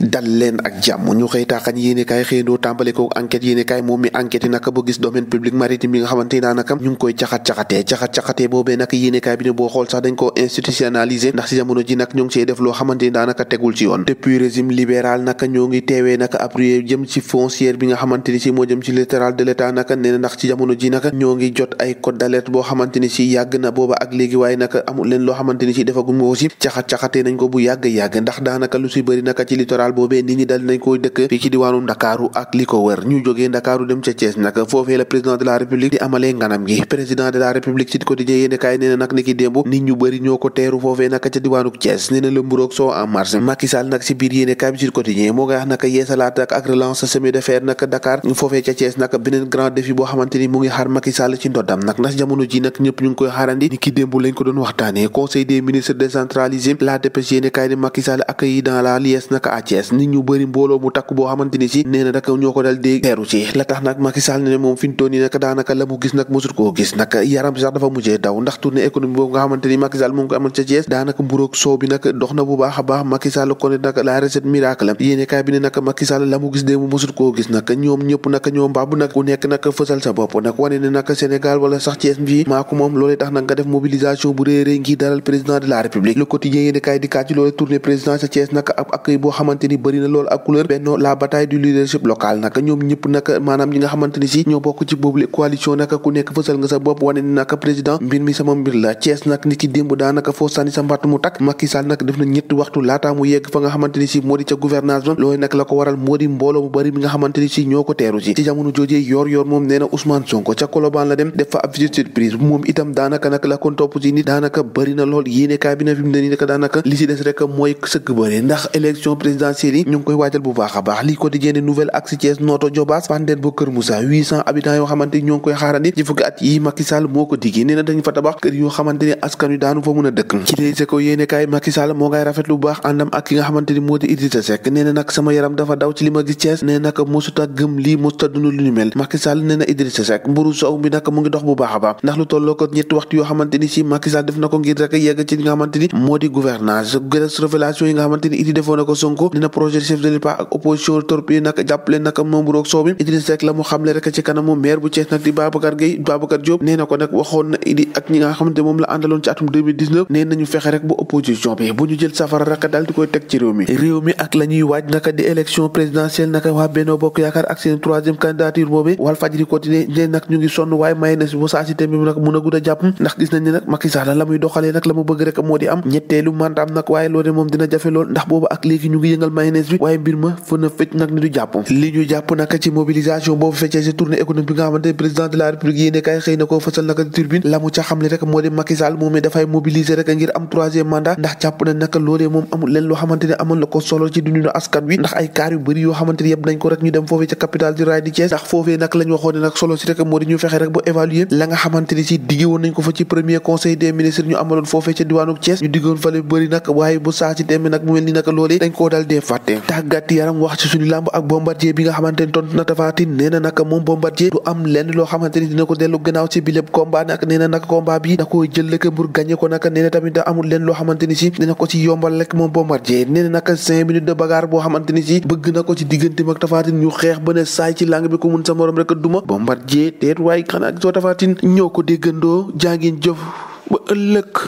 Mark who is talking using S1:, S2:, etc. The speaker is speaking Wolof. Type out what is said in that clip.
S1: dal leen ak jàmm ñu xëy taaxañ yéenekaay xëyndoo tàmbale ko enquête yéenekaay moom mi enquête yi naka ba gis domaine public maritime bi nga xamante ni daanaka ñu ngi koy caxat-caxatee boobee nag yéenekaay bi ne boo xool sax dañ ko institutionnaliser ndax si jamono ji nag ñu ngi def loo xamante ni daanaka tegul ci yoon depuis régime libéral naka ñoo ngi teewee naka appuyé jëm ci foncière bi nga xamante ni si moo jëm ci littoral de l'état naka nee na ndax ci jamono ji naka ñoo ngi jot ay code d'alerte boo xamante ni si yàgg na booba ak léegi waaye naka amul leen loo xamante ni si defagum moo aussi caxat-caxatee nañ ko bu yàgg ndax daanaka lu si bëri naka ci littoral boobee nit ñi dal nañ koy dëkk fii ci diwaanu Ndakaaru ak li ko wër ñu jógee Ndakaaru dem ca Thiès nag foofee la président de la république di amalee nganam gi président de la république ci quotidien yéene kaay nee na nag ni ki démb nit ñu bëri ñoo ko teeru foofee nag ca diwaanu Thiès nee na la mburoog soo en marche Macky Sall nag si biir yéene kaay bi ci quotidien moo ngay wax nag yeesalaat ak relance chemin de fer nag Dakar foofee ca Thiès nag beneen grand défi boo xamante ni mu ngi xaar Macky Sall ci ndoddam nag ndax jamono ji nag ñëpp ñu ngi koy xaarandi ni ki démb lañ ko doon waxtaanee conseil des ministres décentralisé la dépêche yéene kaay ni Macky Sall accueilli dans la liesse nag à Thiès nit ñu bëri mbooloo mu takk boo xamante ni si nee na nag ñoo ko dal di teeru ci la tax nag Macky Sall ne moom fi mu toll nii nag daanaka la mu gis nag mosut koo gis nag yaram sax dafa mujjee daw ndax tournée économique boobu nga xamante ni Macky Sall mu ngi ko amal ca Thiès daanaka mburoog soow bi nag dox na bu baax a baax Macky Sall ko ne nag la recette miracle yéene kaay bi ne nag Macky Sall la mu gis dee mu mosut koo gis nag ñoom ñëpp nag ñoo mbabb nag ku nekk nag fësal sa bopp nag wane ne nag Sénégal wala sax Thiès fii maa ko moom loolee tax nag nga def mobilisation bu réerée ngir dalal président de la république le quotidien yéene kaay di kaat ci loolu tournée président sa Thiès nag ak accueil boo xamante ni bëri na loolu ak couleur benno la bataille du leadership local nag ñoom ñëpp nag maanaam ñi nga xamante ni si ñoo bokk ci boobu coalition nag ku nekk fësal nga sa bopp wane ni nag président mbir mi sama mbir la Thiès nag ni ki démb daanaka foo sànni sa mbatt mu takk Macky Sall nag def na ñetti waxtu laataa mu yegg fa nga xamante ni si moo di ca gouvernance ba loolu nag la ko waral moo di mbooloo mu bëri mi nga xamante ni si ñoo ko teeru si ci jamono joojee yor moom nee na Ousmane Sonko ca Colobane la dem def fa ab visite surprise moom itam daanaka nag la kon topp si nit daanaka bëri na lool yéene kaay bi na fi mu ne nii nag daanaka li si des rek mooy sëgg bëri ndax élection présidentielle yi ñu ngi koy waajal bu baax a baax lii quotidien nouvelle ak si Thiès Noto Diobass Fandène ba Kër Moussa 800 habitants yoo xamante ni ñoo ngi koy xaarandi ci fukki at yi Macky Sall moo ko diggi nee na dañu fa tabax kër yoo xamante ni askan wi daanu fa mën a dëkk ci léegi ko yéene kaay Macky Sall moo ngay rafetlu bu baax àndam ak ki nga xamante ni moo di Idrissa Seck nee na nag sama yaram dafa daw ci li ma gis Thiès nee na nag mosuta gëm lii mosuta dund lu ñu mel Macky Sall nee na Idrissa Seck mburu sow bi nag mu ngi dox bu baax a baax ndax lu tolloo ko ñetti waxtu yoo xamante ni si Macky Sall def na ko ngir rek yegg ci li nga xamante ni moo di gouvernance révélation yi nga xamante ni Idi defoon na ko Sonko nee na projet chef de l'État ak opposition torpille nag jàppale nag moom mburoog sow bi Idrissa Seck la mu xamle rek ci kanamu maire bu Thiès nag di Babacar Diop nee na ko nag waxoon na Idi ak ñi nga xamante moom la àndaloon ci atum 2019 nee nañu fexe rek ba opposition bi bu ñu jël safara rek daal di koy teg ci réew mi ak la ñuy waaj naka di élection présidentielle naka waa Benno Bokk Yaakaar ak seen troisième candidature boobu Walfadjri continué ne nag ñu ngi sonn waaye may na si bu saa si tembi nag mun a gudd a jàpp ndax gis nañ ne nag Macky Sall la muy doxalee nag la mu bëgg rek moo di am ñetteelu mandaam nag waaye loolu moom dina jafe lool ndax boobu ak léegi ñu ngi yëngal mayonnaise bi waaye mbir ma fën a fecc nag ni du jàpp li ñu jàpp nag ci mobilisation boobu feccee si tournée économique bi nga xamante ne président de la république yéene kay xëy na ko fësal naka di turbine la mu ca xamle rek moo di Macky Sall moom dafay mobiliser rek ngir am troisième mandat ndax jàpp na naka loolee moom amul leen loo xamante ne amoon la ko solo ci dundinu askan wi ndax ay kaar yu bëri yoo xamante ne yëpp nañ ko rek ñu dem foofee ca capitale du rail di Thiès ndax foofee nag lañ waxoon ne nag solo si rek moo di ñu fexe rek ba évaluer la nga xamante ni si digge woon nañ ko fa ci premier conseil des ministres ñu amaloon foofee ca diwaanu Thiès ñu diggoon fale bëri nag waaye bu saa ci tembe nag mu mel ni naka loolee dañ koo dal dee fàtte tàggat yaram wax ci suñu làmb ak Bombardier bi nga xamante ni tontu na Tapha Tine nee na nag moom Bombardier du am lenn loo xamante ni dina ko dellu gannaaw ci bi lépp combat nag nee na nag combat bi da koy jël rek pour gagner ko nag nee na tamit da amul lenn loo xamante ni si dina ko ci yombal rek moom Bombardier nee na nag 5 minutes de bagarre boo xamante ni si bëgg na ko ci diggante ak Tapha Tine ñu xeex ba ne saay ci lang bi ko mun sa morom rek duma Bombardier teet waaye xanaa soo Tapha Tine ñoo ko déggandoo jaa ngeen jëf ba ëllëg